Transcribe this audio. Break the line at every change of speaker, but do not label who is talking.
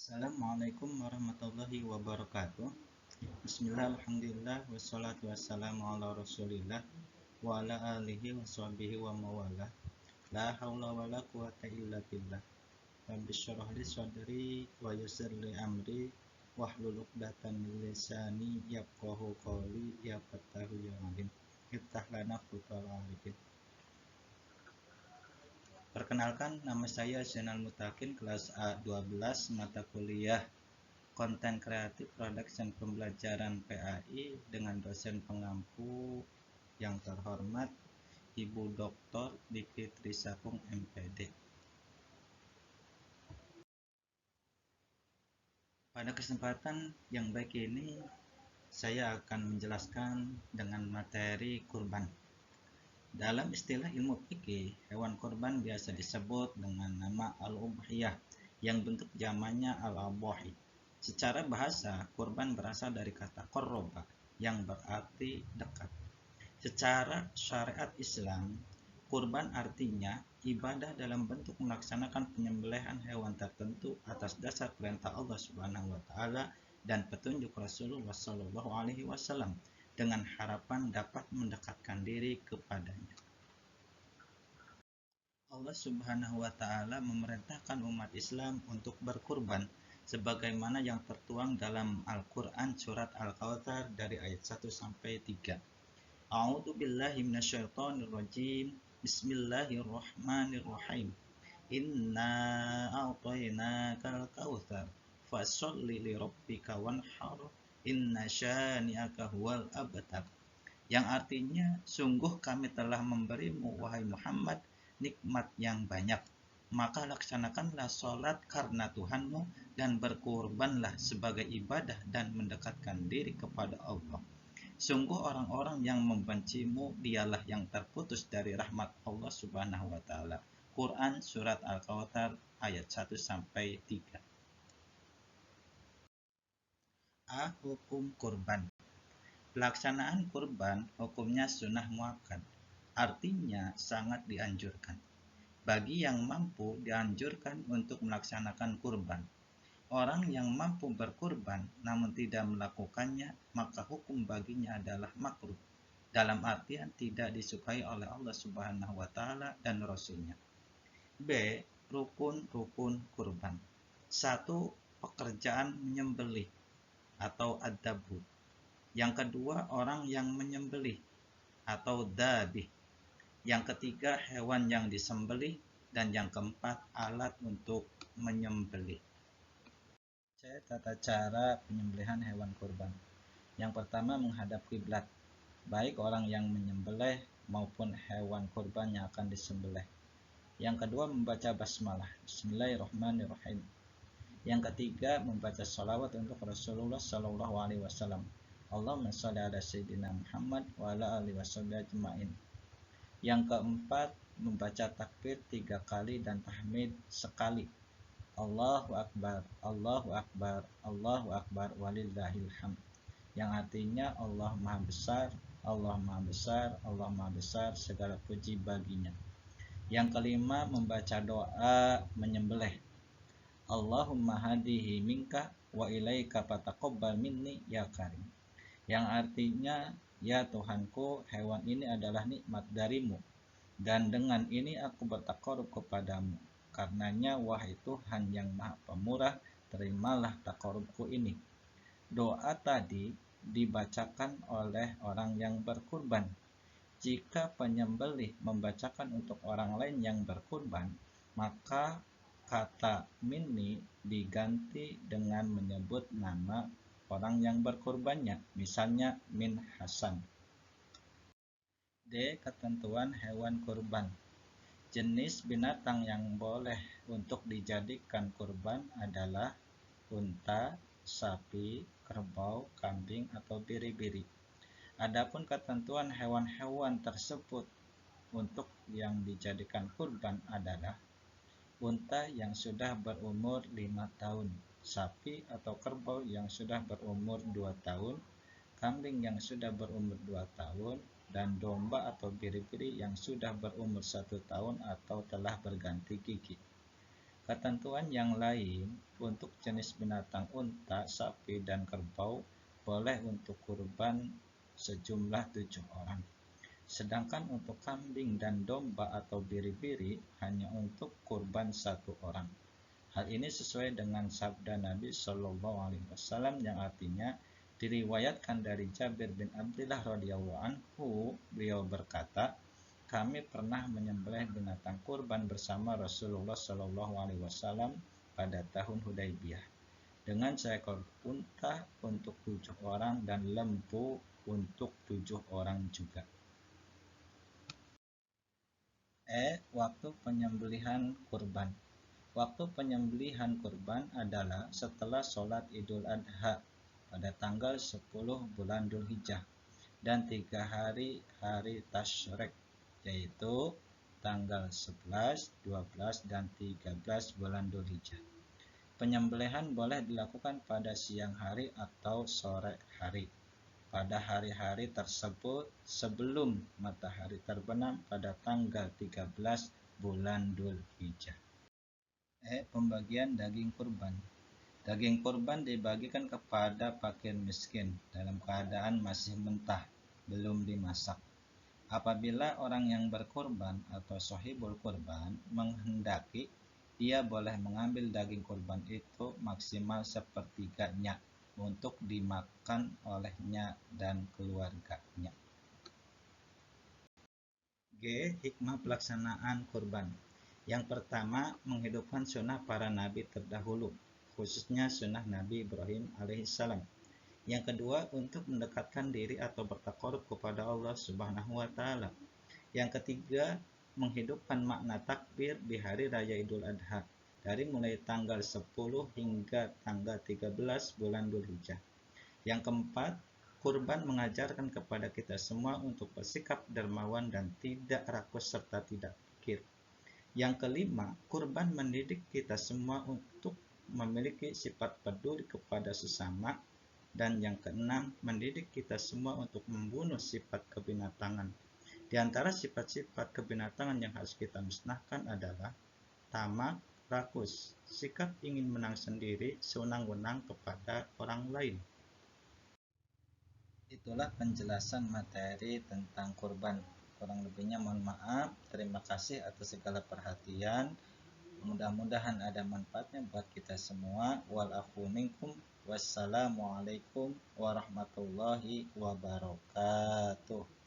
Assalamualaikum warahmatullahi wabarakatuh. Bismillah, alhamdulillah, wassalatu wassalamu ala rasulillah wa ala alihi wa sahbihi wa mawalah. La hawla wa la quwata illa billah. Rabbi syrah li sadri wa yassir li amri wahlul 'uqdatam min lisani yafqahu qawli ya fattahu ya alim. Iftah lana futal arifin. Perkenalkan, nama saya Zainal Mutakin, kelas A12, mata kuliah Konten Kreatif Production Pembelajaran PAI dengan dosen pengampu yang terhormat Ibu Dr. Diki Trisakung MPD. Pada kesempatan yang baik ini, saya akan menjelaskan dengan materi kurban. Dalam istilah ilmu fikih, hewan kurban biasa disebut dengan nama al-ubhiyah yang bentuk jamaknya al-adhahi. Secara bahasa, kurban berasal dari kata qarraba yang berarti dekat. Secara syariat Islam, kurban artinya ibadah dalam bentuk melaksanakan penyembelihan hewan tertentu atas dasar perintah Allah Subhanahu wa taala dan petunjuk Rasulullah Shallallahu alaihi wasallam dengan harapan dapat mendekatkan diri kepadanya. Allah Subhanahu wa taala memerintahkan umat Islam untuk berkurban sebagaimana yang tertuang dalam Al-Qur'an surat Al-Kautsar dari ayat 1 sampai 3. A'udzu billahi minasyaitonir rajim. Bismillahirrahmanirrahim. Inna a'tainakal kautsar fasholli li rabbika wanhar inna syani'aka huwal abtar. Yang artinya, sungguh kami telah memberimu wahai Muhammad nikmat yang banyak, maka laksanakanlah sholat karena Tuhanmu dan berkurbanlah sebagai ibadah dan mendekatkan diri kepada Allah. Sungguh orang-orang yang membencimu dialah yang terputus dari rahmat Allah Subhanahu wa taala. Quran surat Al-Kautsar ayat 1 sampai 3. A. Hukum kurban. Pelaksanaan kurban hukumnya sunnah muakkad, artinya sangat dianjurkan. Bagi yang mampu dianjurkan untuk melaksanakan kurban. Orang yang mampu berkurban namun tidak melakukannya, maka hukum baginya adalah makruh, dalam artian tidak disukai oleh Allah Subhanahu wa taala dan Rasulnya. B. Rukun-rukun kurban. 1. Pekerjaan menyembelih atau ad-dabhu. Yang kedua, orang yang menyembelih atau dabih. Yang ketiga, hewan yang disembelih. Dan yang keempat, alat untuk menyembelih. Tata cara penyembelihan hewan kurban. Yang pertama, menghadap kiblat, baik orang yang menyembelih maupun hewan kurban yang akan disembelih. Yang kedua, membaca basmalah, Bismillahirrahmanirrahim. Yang ketiga, membaca sholawat untuk Rasulullah Shallallahu alaihi wasallam. Allahumma sholli ala sayyidina Muhammad wa ala alihi washabihi ajmain. Yang keempat, membaca takbir 3 kali dan tahmid sekali. Allahu akbar, Allahu akbar, Allahu akbar walillahil hamd. Yang artinya Allah Maha Besar, Allah Maha Besar, Allah Maha Besar, segala puji baginya. Yang kelima, membaca doa menyembelih. Allahumma hadihi minka wa ilaika fataqabbal minni ya karim. Yang artinya, ya Tuhanku, hewan ini adalah nikmat darimu, dan dengan ini aku bertakarub kepadamu. Karenanya, wahai Tuhan yang maha pemurah, terimalah takarubku ini. Doa tadi dibacakan oleh orang yang berkurban. Jika penyembelih membacakan untuk orang lain yang berkurban, maka kata minni diganti dengan menyebut nama orang yang berkurbannya, misalnya min Hasan. D. Ketentuan hewan kurban. Jenis binatang yang boleh untuk dijadikan kurban adalah unta, sapi, kerbau, kambing, atau biri-biri. Adapun ketentuan hewan-hewan tersebut untuk yang dijadikan kurban adalah unta yang sudah berumur 5 tahun, sapi atau kerbau yang sudah berumur 2 tahun, kambing yang sudah berumur 2 tahun, dan domba atau biri-biri yang sudah berumur 1 tahun atau telah berganti gigi. Ketentuan yang lain untuk jenis binatang unta, sapi, dan kerbau boleh untuk kurban sejumlah 7 orang. Sedangkan untuk kambing dan domba atau biri-biri hanya untuk kurban 1 orang. Hal ini sesuai dengan sabda Nabi Shallallahu Alaihi Wasallam yang artinya diriwayatkan dari Jabir bin Abdullah radhiyallahu anhu, beliau berkata, kami pernah menyembelih binatang kurban bersama Rasulullah Shallallahu Alaihi Wasallam pada tahun Hudaybiyah dengan seekor unta untuk 7 orang dan lembu untuk 7 orang juga. Waktu penyembelihan kurban. Waktu penyembelihan kurban adalah setelah sholat Idul Adha pada tanggal 10 bulan Dzulhijjah dan 3 hari tasyrik, yaitu tanggal 11, 12, dan 13 bulan Dzulhijjah. Penyembelihan boleh dilakukan pada siang hari atau sore hari pada hari-hari tersebut sebelum matahari terbenam pada tanggal 13 bulan Dzulhijjah. Pembagian daging kurban. Daging kurban dibagikan kepada fakir miskin dalam keadaan masih mentah, belum dimasak. Apabila orang yang berkurban atau sohibul kurban menghendaki, ia boleh mengambil daging kurban itu maksimal sepertiganya untuk dimakan olehnya dan keluarganya. Hikmah pelaksanaan kurban. Yang pertama, menghidupkan sunnah para nabi terdahulu, khususnya sunnah Nabi Ibrahim alaihissalam. Yang kedua, untuk mendekatkan diri atau bertakarub kepada Allah Subhanahu wa Ta'ala. Yang ketiga, menghidupkan makna takbir di hari raya Idul Adha dari mulai tanggal 10 hingga tanggal 13 bulan Dzulhijjah. Yang keempat, kurban mengajarkan kepada kita semua untuk bersikap dermawan dan tidak rakus serta tidak pikir. Yang kelima, kurban mendidik kita semua untuk memiliki sifat peduli kepada sesama. Dan yang keenam, mendidik kita semua untuk membunuh sifat kebinatangan. Di antara sifat-sifat kebinatangan yang harus kita musnahkan adalah tamak, rakus, sikap ingin menang sendiri, sewenang-wenang kepada orang lain. Itulah penjelasan materi tentang kurban. Kurang lebihnya mohon maaf. Terima kasih atas segala perhatian. Mudah-mudahan ada manfaatnya buat kita semua. Wal afu minkum. Wassalamualaikum warahmatullahi wabarakatuh.